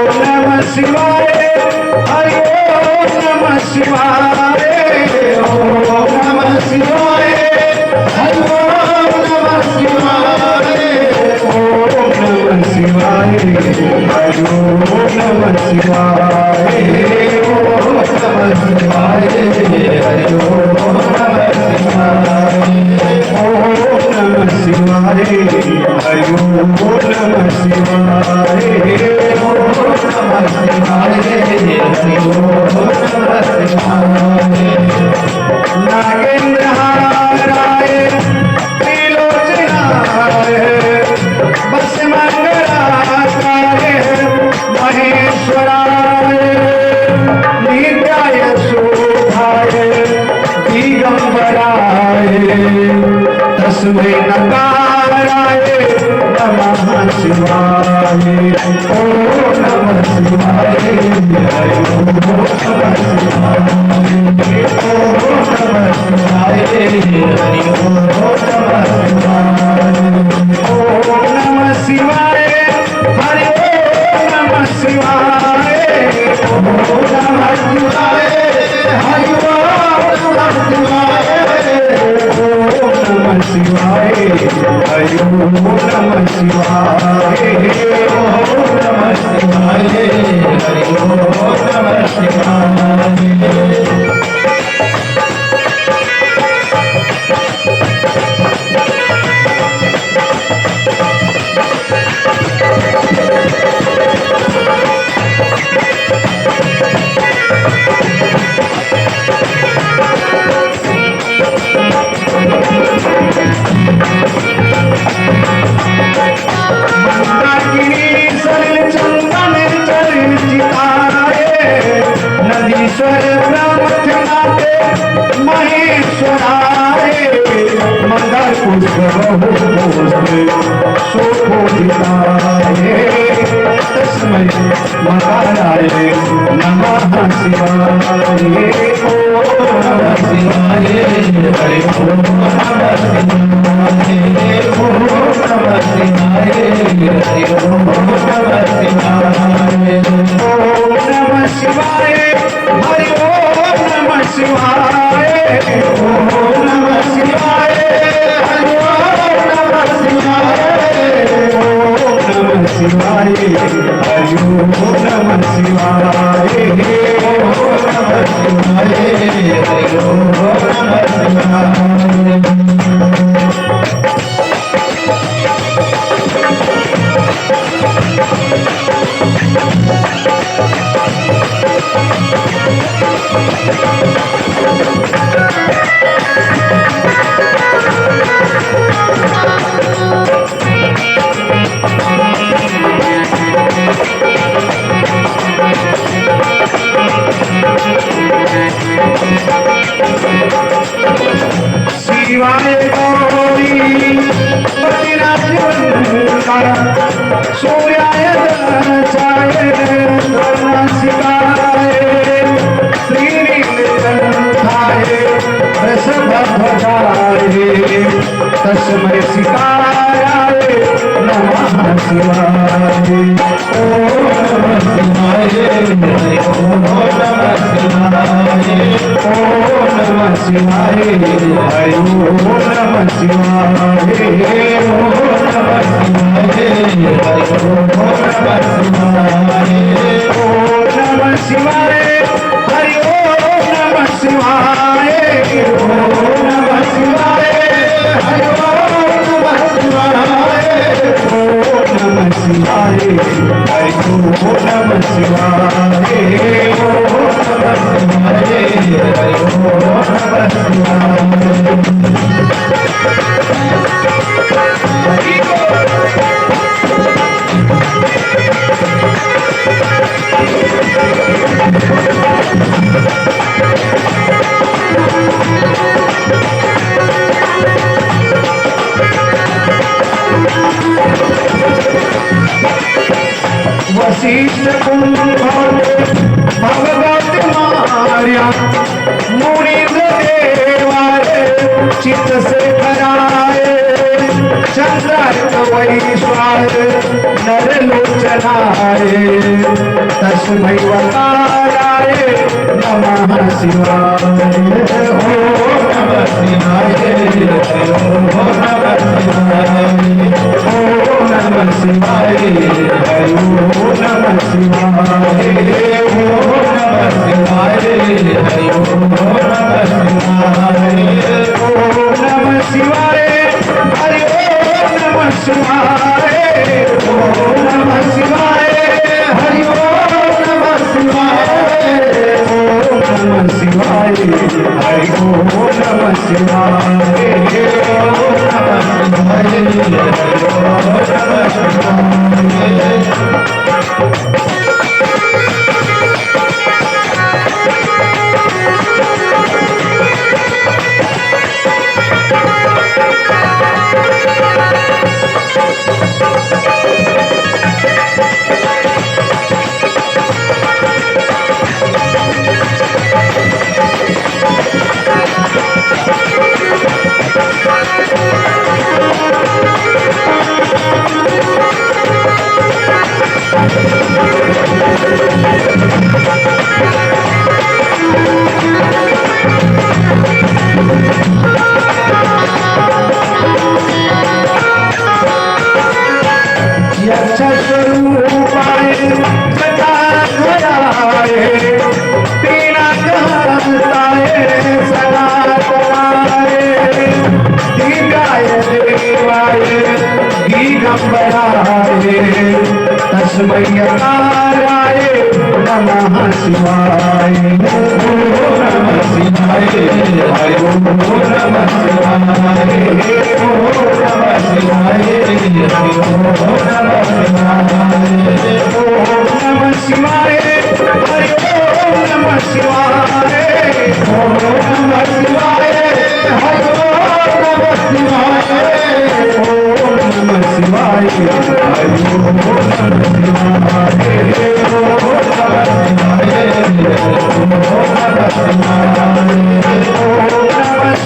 नमः शिवाय हरि ओम नमः शिवाय ओम नमः शिवाय हरि ओम नमः शिवाय ओम नमः शिवाय हरि ओम नमः शिवाय ओम नमः शिवाय हरि ओम नमः शिवाय ओम नमः शिवाय हरि ओम नमः शिवाय ओम नमः शिवाय हरि ओम नमः शिवाय नागेंद्र हाराय त्रिलोचनाय भस्मंगलाय महेश्वराय नित्याय शोभाय दिगंबराय तस्मै नकाराय नमः शिवाय ओम नमः शिवाय हरि ओम नमः शिवाय ओम नमः शिवाय हरि ओम नमः शिवाय हरि ओम नमः शिवाय ओम नमः शिवाय हरि ओम नमः शिवाय ओम नमः शिवाय हरि ओम नमः शिवाय ओम नमः शिवाय हरि ओम नमः शिवाय नदीश्वर ब्रह्मनाथ महेश्वराय मंगल पुष्प शोभिताय तस्मै मकाराय नमः शिवाय ओम नमः शिवाय हरि ओम नमः शिवाय ओम नमः शिवाय हरि ओम नमः शिवाय ओम नमः शिवाय हरि ओम नमः शिवाय ओम नमः शिवाय हरि ओम नमः शिवाय ओम नमः शिवाय हरि ओम नमः शिवाय ओम नमः शिवाय हरि ओम नमः शिवाय गौरी सूर्याय दशाय नासिकाय श्रीनीलकंठाय वृषभध्वजाय तस्मै शिकाराय नमः शिवाय ओम नमः शिवाय ओम नमः शिवाय ओम नमः शिवाय हरि ओम नमः शिवाय ओम नमः शिवाय हरि ओम नमः शिवाय ओम नमः शिवाय हरि ओम नमः शिवाय ओम नमः शिवाय हरि ओम नमः शिवाय ओम नमः शिवाय हरि ओम नमः शिवाय ओम नमः शिवाय हरि ओम नमः वशिष्ठ भगवत मार्या मुनीन्द्र देवाय चित्त से कराए वैश्वाय नरलोचनाय तस्मै वकाराय नमः शिवाय। ओम नमः शिवाय, ओम नमः शिवाय, ओम नमः शिवाय, ओम नमः शिवाय, ओम नमः शिवाय, ओम नमः शिवाय, ओम नमः शिवाय, हरि ओम नमः शिवाय, ओम नमः शिवाय, हरि ओम नमः शिवाय, ओम नमः शिवाय, हरि ओम नमः शिवाय, ओम नमः स्वरूपाय सदाधराय पीनाकांताय सनातनाय दिव्याय देवाय दिगंबराय तस्मै यकाराय नमः शिवाय। ओम नमः शिवाय, हरि ओम नमः शिवाय, ओम नमः शिवाय, हरि ओम नमः शिवाय, हरि ओम नमः शिवाय, ओम नमः शिवाय, हरि ओम नमः शिवाय, ओम नमः शिवाय, हरि ओम नमः शिवाय, ओम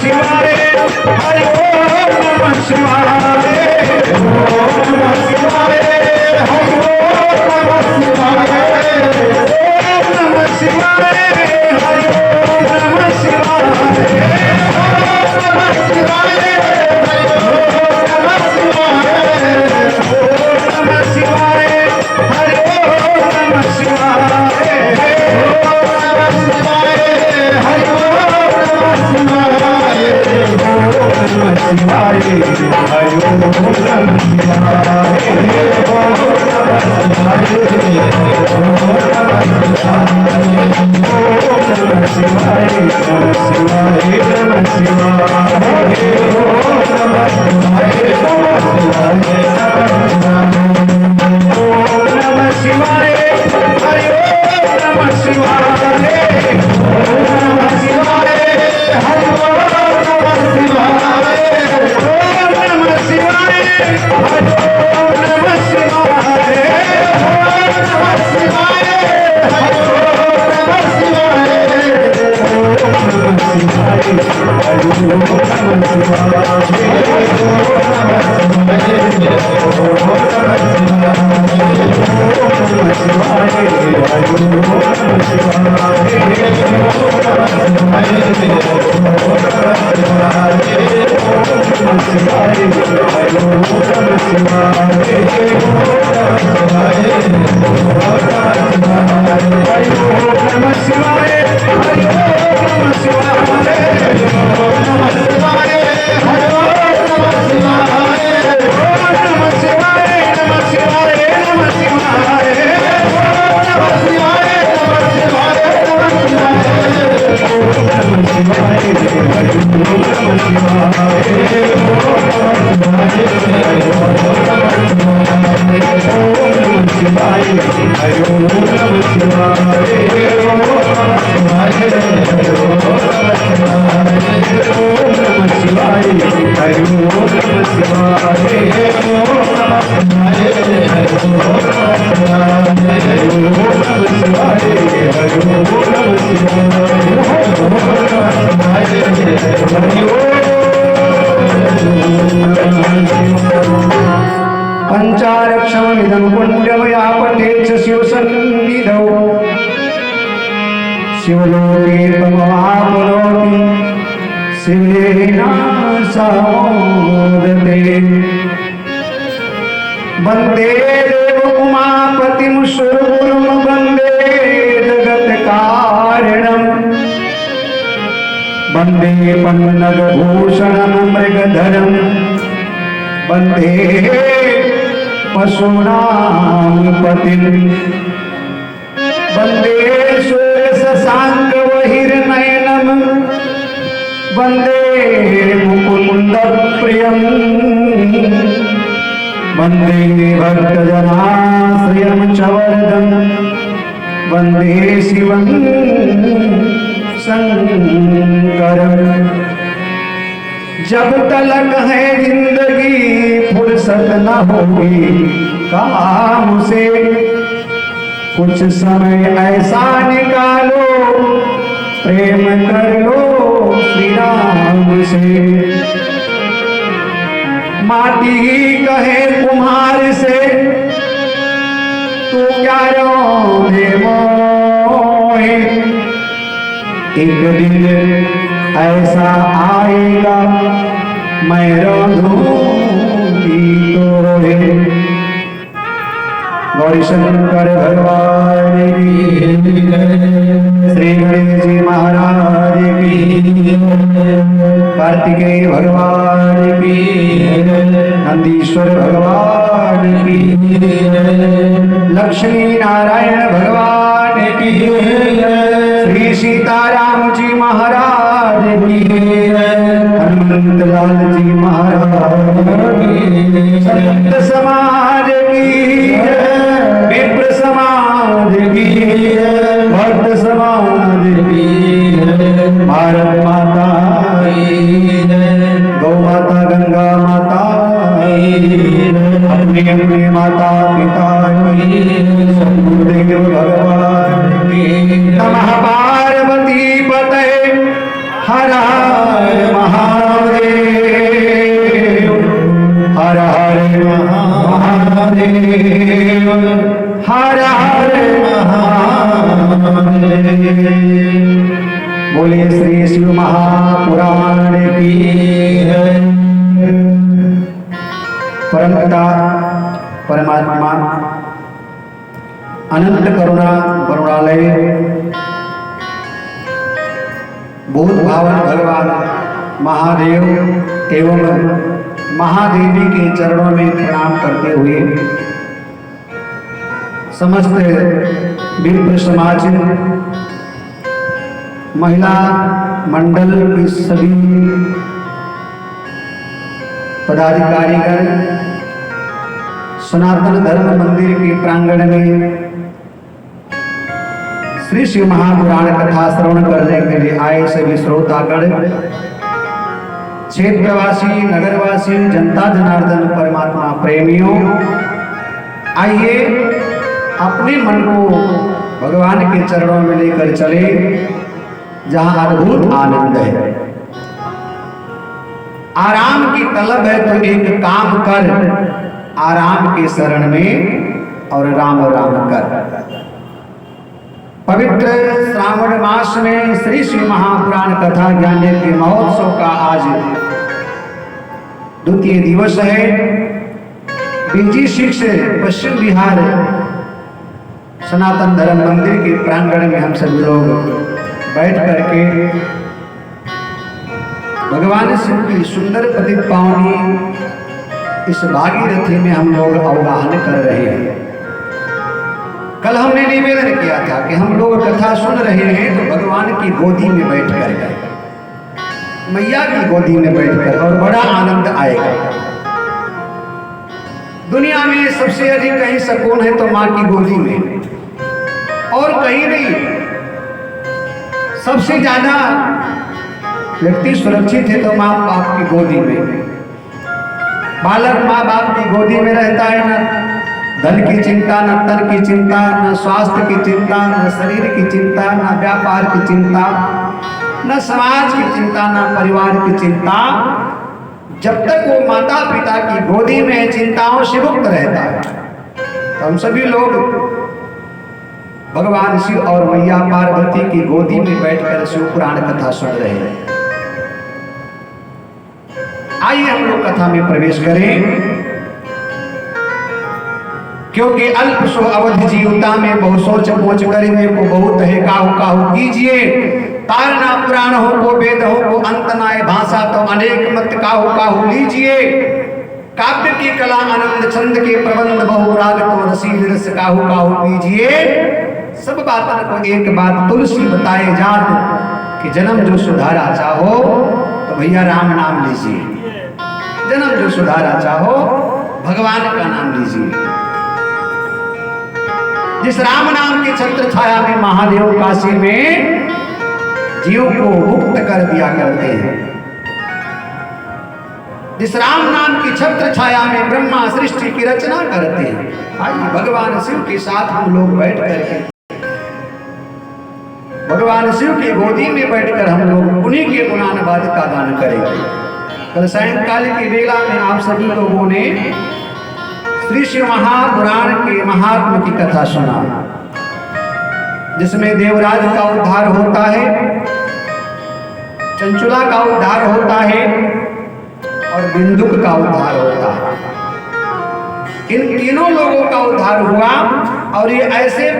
नमः शिवाय, हरि ओम नमः शिवाय, ओम नमः शिवाय, हरि ओम नमः शिवाय, ओम नमः शिवाय, हरि ओम नमः शिवाय, ओम नमः शिवाय, हरि ओम नमः शिवाय, ओम नमः शिवाय, हरि ओम नमः शिवाय, ओम नमः शिवाय, हरि ओम नमः शिवाय, ओम नमः शिवाय, हरि ओम नमः Hare निधौ शिवलोके तमवापनोति शिवेन सहोदते वन्दे देवउमापतिं सुरगुरुं वन्दे जगत्कारणं वन्दे पन्नगभूषणं मृगधरं वन्दे पशूनां पतिं वन्दे सूर्यशशाङ्कवहिर्नयनं वन्दे मुकुन्दप्रियं वन्दे भक्तजनाश्रयं च वरदं वन्दे शिवं शङ्करं जब तलक है जिंदगी फुर्सत न होगी काम से कुछ समय ऐसा निकालो प्रेम कर लो श्री राम से माटी कहे कुम्हार से तू क्या रोने मोहे एक दिन ऐसा आएगा मैं रोऊंगी तोरे गौरी शंकर भगवान की श्री गणेश जी महाराज की कार्तिकेय भगवान की नंदीश्वर भगवान की लक्ष्मी नारायण भगवान की श्री सीताराम जी महाराज की हनुमंत लाल जी महाराज की संत समाज की विप्र समाज की भक्त समाज की भारत माता गौ माता गंगा माता अपने अपने माता पिता गुरुदेव भगवान की नमः पार्वती पते हर हर महादेव हर हर महादेव हर हर महादेव बोलिए श्री शिव महापुराण की परमपिता परमात्मा अनंत करुणा करुणालय भूत भावन भगवान महादेव एवं महादेवी के चरणों में प्रणाम करते हुए समस्त विप्र समाज महिला मंडल की सभी पदाधिकारीगण सनातन धर्म मंदिर के प्रांगण में श्री शिव महापुराण कथा श्रवण करने के लिए आए सभी श्रोतागण क्षेत्रवासी नगरवासी जनता जनार्दन परमात्मा प्रेमियों आइए अपने मन को भगवान के चरणों में लेकर चले जहां अद्भुत आनंद है। आराम की तलब है तो एक काम कर आराम के शरण में और राम राम कर। पवित्र श्रावण मास में श्री शिव महापुराण कथा ज्ञान के महोत्सव का आज द्वितीय दिवस है। बीजी शिक्ष पश्चिम बिहार सनातन धर्म मंदिर के प्रांगण में हम सभी लोग बैठ करके भगवान शिव की सुंदर पतित पावनी इस भागीरथी में हम लोग अवगाहन कर रहे हैं। कल हमने निवेदन किया था कि हम लोग कथा सुन रहे हैं तो भगवान की गोदी में बैठकर मैया की गोदी में बैठकर और बड़ा आनंद आएगा। दुनिया में सबसे अधिक कहीं सुकून है तो माँ की गोदी में और कहीं नहीं। सबसे ज्यादा व्यक्ति सुरक्षित है तो माँ बाप की गोदी में। बालक माँ बाप की गोदी में रहता है ना धन की चिंता, न तन की चिंता, न स्वास्थ्य की चिंता, न शरीर की चिंता, न व्यापार की चिंता, न समाज की चिंता, न परिवार की चिंता। जब तक वो माता पिता की गोदी में चिंताओं से मुक्त रहता है। तो हम सभी लोग भगवान शिव और मैया पार्वती की गोदी में बैठकर शिव पुराण कथा सुन रहे हैं। आइए हम लोग कथा में प्रवेश करें, क्योंकि अल्प सो अवधि जीवता में बहु सोच मोच करेंगे को बहुत है काहू काहू कीजिए। तारना पुराण हो को वेद हो को अंत नाय भाषा तो अनेक मत काहू काहू लीजिए। काव्य की कला आनंद छंद के प्रबंध बहु राग तो रसील रस काहू काहू कीजिए। सब बातन को एक बात तुलसी बताए जात कि जन्म जो सुधारा चाहो तो भैया राम नाम लीजिए। जन्म जो सुधारा चाहो भगवान का नाम लीजिए। जिस राम नाम की छत्र छाया में महादेव काशी में जीव को मुक्त कर दिया करते हैं, जिस राम नाम की छत्र छाया में ब्रह्मा सृष्टि की रचना करते हैं, आइए भगवान शिव के साथ हम लोग बैठ करके भगवान शिव की गोदी में बैठकर हम लोग उन्हीं के गुणानुवाद का गान करेंगे। कल सायंकाल की वेला में आप सभी लोगों ने श्री शिव महापुराण के महात्म की कथा सुना, जिसमें देवराज का उद्धार होता है, चंचुला का उद्धार होता है और बिंदुक का उद्धार होता है। इन तीनों लोगों का उद्धार हुआ और ये ऐसे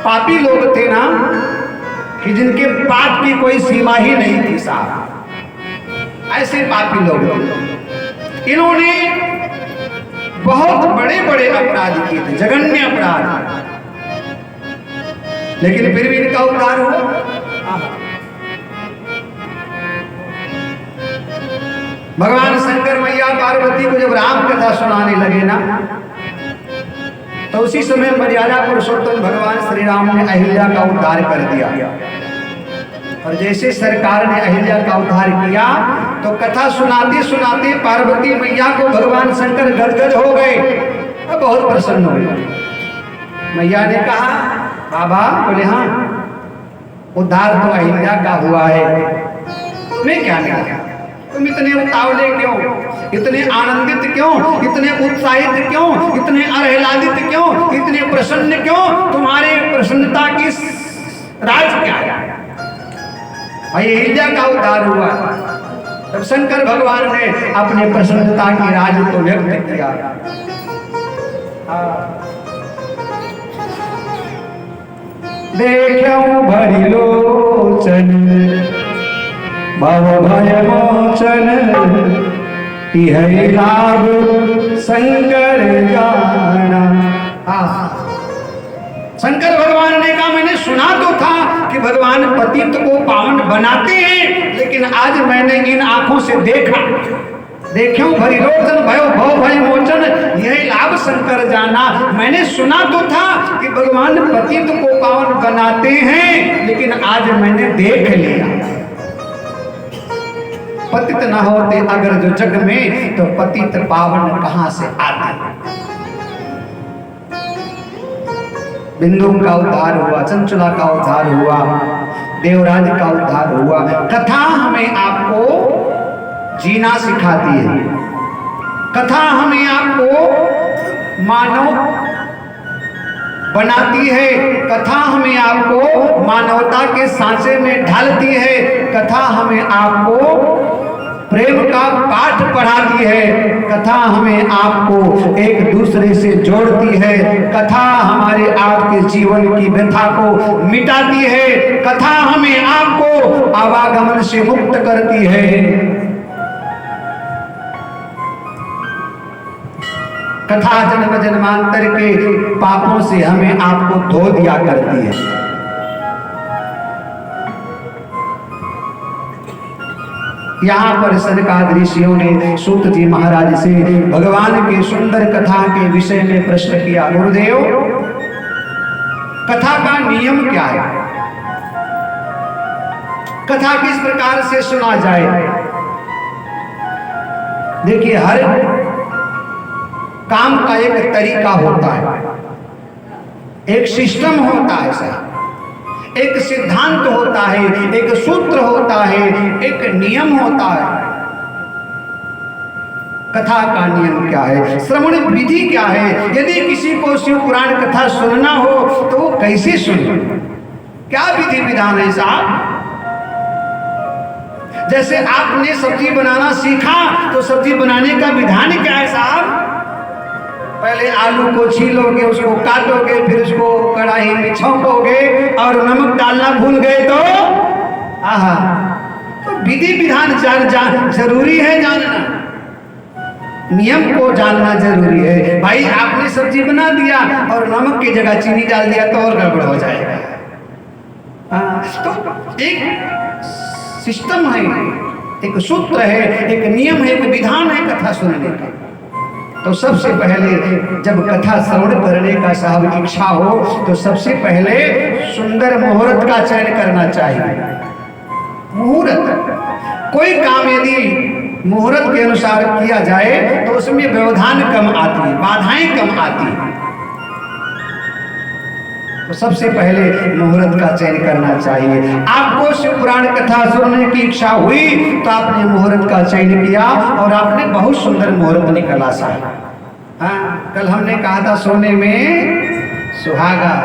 पापी लोग थे ना कि जिनके पाप की कोई सीमा ही नहीं थी साहब। ऐसे पापी लोग थे, इन्होंने बहुत बड़े बड़े अपराध किए थे, जघन्य अपराध, लेकिन फिर भी इनका उद्धार हुआ। भगवान शंकर मैया पार्वती को जब राम कथा सुनाने लगे ना, तो उसी समय मर्यादा पुरुषोत्तम भगवान श्री राम ने अहिल्या का उद्धार कर दिया। और जैसे सरकार ने अहिल्या का उद्धार किया तो कथा सुनाते सुनाते पार्वती मैया को भगवान शंकर गदगद हो गए और बहुत प्रसन्न हुए। मैया ने कहा, बाबा, बोले हाँ, उद्धार तो अहिल्या का हुआ है, मैं क्या मिला? तुम इतने उतावले क्यों, इतने आनंदित क्यों, इतने उत्साहित क्यों, इतने आह्लादित क्यों, इतने प्रसन्न क्यों? तुम्हारे प्रसन्नता की राज क्या है? अहिल्या का उद्धार हुआ। तब शंकर भगवान ने अपने प्रसन्नता की राज को व्यक्त किया। देखो भरी लोचन भव भय मोचन तिहै लाभ शंकर जाना। शंकर भगवान ने कहा, मैंने सुना तो था कि भगवान पतित को पावन बनाते हैं, लेकिन आज मैंने इन आंखों से देखा। देखो भरी लोचन भयो भव भय मोचन यही लाभ शंकर जाना। मैंने सुना तो था कि भगवान पतित को पावन बनाते हैं, लेकिन आज मैंने देख लिया। पतित न होते अगर जो जग में, तो पतित पावन कहां से आते। बिंदु का उद्धार हुआ, चंचुला का उद्धार हुआ, देवराज का उद्धार हुआ। कथा हमें आपको जीना सिखाती है। कथा हमें आपको मानव बनाती है। कथा हमें आपको मानवता के सांचे में ढालती है। कथा हमें आपको प्रेम का पाठ पढ़ाती है। कथा हमें आपको एक दूसरे से जोड़ती है। कथा हमारे आपके जीवन की व्यथा को मिटाती है। कथा हमें आपको आवागमन से मुक्त करती है। कथा जन्म जन्मांतर के पापों से हमें आपको धो दिया करती है। यहाँ पर सनकादि ऋषियों ने सूत जी महाराज से भगवान की सुंदर कथा के विषय में प्रश्न किया, गुरुदेव, कथा का नियम क्या है? कथा किस प्रकार से सुना जाए? देखिए, हर काम का एक तरीका होता है, एक सिस्टम होता है सर, एक सिद्धांत होता है, एक सूत्र होता है, एक नियम होता है। कथा का नियम क्या है, श्रवण विधि क्या है। यदि किसी को शिव पुराण कथा सुनना हो तो वो कैसे सुने, क्या विधि विधान है साहब। जैसे आपने सब्जी बनाना सीखा तो सब्जी बनाने का विधान क्या है साहब। पहले आलू को छीलोगे, उसको काटोगे, फिर उसको कढ़ाई में छौंकोगे और नमक डालना भूल गए तो आहा। तो विधि विधान जरूरी है जानना, नियम को जानना जरूरी है। भाई आपने सब्जी बना दिया और नमक की जगह चीनी डाल दिया तो और गड़बड़ हो जाएगा। तो एक सिस्टम है, एक सूत्र है, एक नियम है, एक विधान है कथा सुनने का। तो सबसे पहले जब कथा श्रवण करने का साहब इच्छा हो तो सबसे पहले सुंदर मुहूर्त का चयन करना चाहिए। मुहूर्त, कोई काम यदि मुहूर्त के अनुसार किया जाए तो उसमें व्यवधान कम आती है, बाधाएं कम आती हैं। तो सबसे पहले मुहूर्त का चयन करना चाहिए। आपको शिव पुराण कथा सुनने की इच्छा हुई तो आपने मुहूर्त का चयन किया और आपने बहुत सुंदर मुहूर्त निकाला साहब। हाँ, कल हमने कहा था सोने में सुहागा,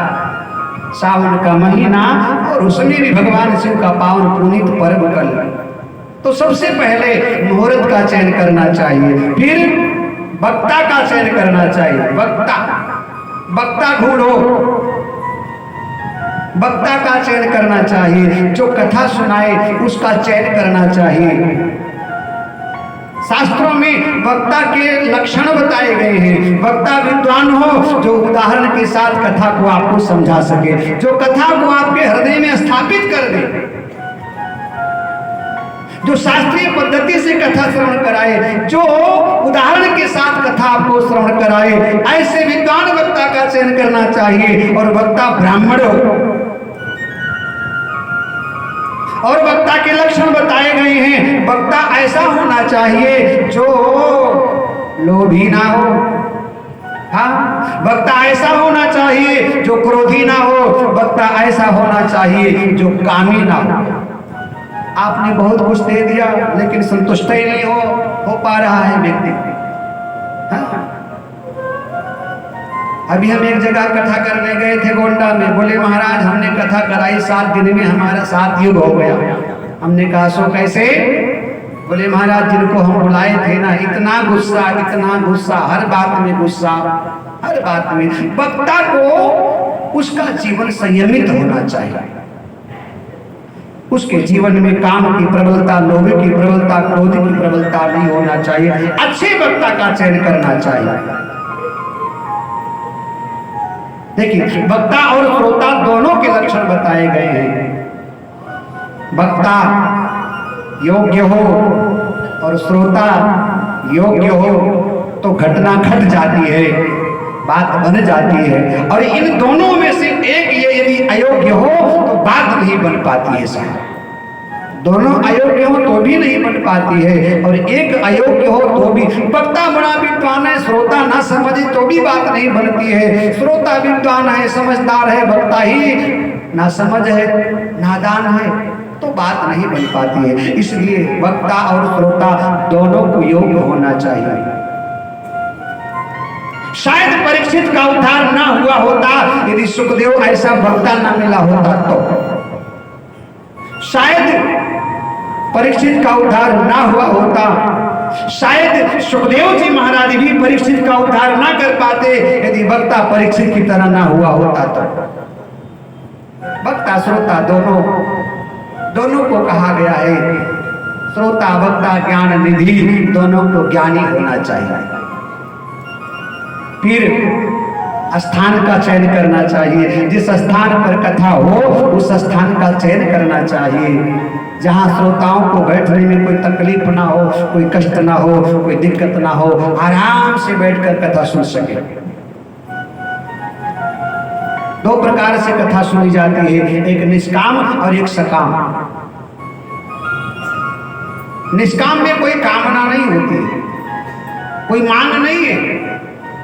सावन का महीना और उसमें भी भगवान शिव का पावन पुनीत पर्व कल। तो सबसे पहले मुहूर्त का चयन करना चाहिए, फिर वक्ता का चयन करना चाहिए। वक्ता ढूंढो, वक्ता का चयन करना चाहिए। जो कथा सुनाए उसका चयन करना चाहिए। शास्त्रों में वक्ता के लक्षण बताए गए हैं। वक्ता विद्वान हो जो उदाहरण के साथ कथा को आपको समझा सके, जो कथा को आपके हृदय में स्थापित कर दे, जो शास्त्रीय पद्धति से कथा श्रवण कराए, जो उदाहरण के साथ कथा आपको श्रवण कराए, ऐसे विद्वान वक्ता का चयन करना चाहिए। और वक्ता ब्राह्मण हो, और वक्ता के लक्षण बताए गए हैं। वक्ता ऐसा होना चाहिए जो लोभी ना हो। हाँ, वक्ता ऐसा होना चाहिए जो क्रोधी ना हो। वक्ता ऐसा होना चाहिए जो कामी ना हो। आपने बहुत कुछ दे दिया लेकिन संतुष्ट ही नहीं हो पा रहा है व्यक्ति। हाँ? अभी हम एक जगह कथा करने गए थे गोंडा में। बोले महाराज हमने कथा कराई 7 दिन में हमारा 7 युग हो गया। हमने कहा सो कैसे? बोले महाराज जिनको हम बुलाए थे ना, इतना गुस्सा, हर बात में गुस्सा, हर बात में। वक्ता को उसका जीवन संयमित होना चाहिए। उसके जीवन में काम की प्रबलता, लोभ की प्रबलता, क्रोध की प्रबलता नहीं होना चाहिए। अच्छे वक्ता का चयन करना चाहिए। देखिए, वक्ता और श्रोता दोनों के लक्षण बताए गए हैं। वक्ता योग्य हो और श्रोता योग्य हो तो घटना घट जाती है, बात बन जाती है। और इन दोनों में से एक ये यदि अयोग्य हो तो बात नहीं बन पाती है साहब। दोनों अयोग्य हो तो भी नहीं बन पाती है, और एक अयोग्य हो तो भी। वक्ता बड़ा विद्वान है, श्रोता ना समझे तो भी बात नहीं बनती है। श्रोता विद्वान है, समझदार है, वक्ता ही ना समझ है, नादान है, तो बात नहीं बन पाती है। इसलिए वक्ता और श्रोता दोनों को योग्य होना चाहिए। शायद परीक्षित का उद्धार ना हुआ होता यदि सुखदेव ऐसा वक्ता ना मिला होता तो। शायद परीक्षित का उद्धार ना हुआ होता, शायद सुखदेव जी महाराज भी परीक्षित का उद्धार ना कर पाते यदि वक्ता परीक्षित की तरह ना हुआ होता तो। वक्ता श्रोता दोनों को कहा गया है। श्रोता वक्ता ज्ञान निधि दोनों को ज्ञानी होना चाहिए। फिर स्थान का चयन करना चाहिए। जिस स्थान पर कथा हो उस स्थान का चयन करना चाहिए, जहां श्रोताओं को बैठने में कोई तकलीफ ना हो, कोई कष्ट ना हो, कोई दिक्कत ना हो, आराम से बैठकर कथा सुन सके। 2 प्रकार से कथा सुनी जाती है, एक निष्काम और एक सकाम। निष्काम में कोई कामना नहीं होती है, कोई मांग नहीं है,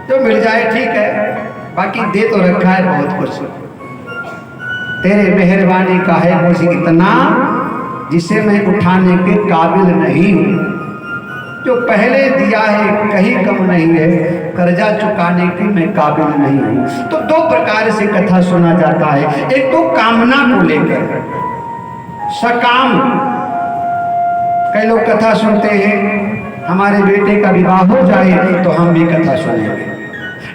जो मिल जाए ठीक है, बाकी दे तो रखा है बहुत कुछ। तेरे मेहरबानी का है मुझे इतना जिसे मैं उठाने के काबिल नहीं हूं। जो पहले दिया है कहीं कम नहीं है, कर्जा चुकाने की मैं काबिल नहीं हूं। तो दो प्रकार से कथा सुना जाता है। एक तो कामना को लेकर, सकाम। कई लोग कथा सुनते हैं, हमारे बेटे का विवाह हो जाए तो हम भी कथा सुनेंगे,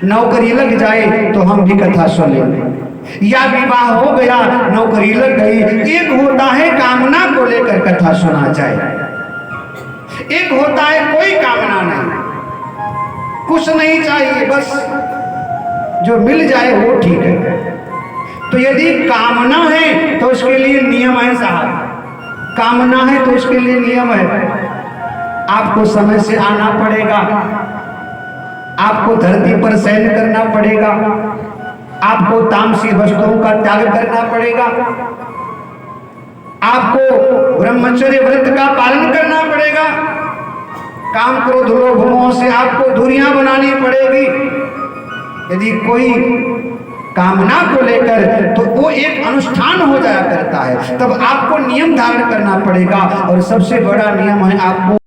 नौकरी लग जाए तो हम भी कथा सुनेंगे, या विवाह हो गया नौकरी लग गई। एक होता है कामना को लेकर कथा सुना जाए, एक होता है कोई कामना नहीं, कुछ नहीं चाहिए, बस जो मिल जाए वो ठीक है। तो यदि कामना है तो उसके लिए नियम है साहब, कामना है तो उसके लिए नियम है। आपको समय से आना पड़ेगा, आपको धरती पर शयन करना पड़ेगा, आपको तामसी वस्तुओं का त्याग करना पड़ेगा, आपको ब्रह्मचर्य व्रत का पालन करना पड़ेगा, काम क्रोध लोभ मोह से आपको दूरियां बनानी पड़ेगी। यदि कोई कामना को लेकर तो वो एक अनुष्ठान हो जाया करता है, तब आपको नियम धारण करना पड़ेगा। और सबसे बड़ा नियम है आपको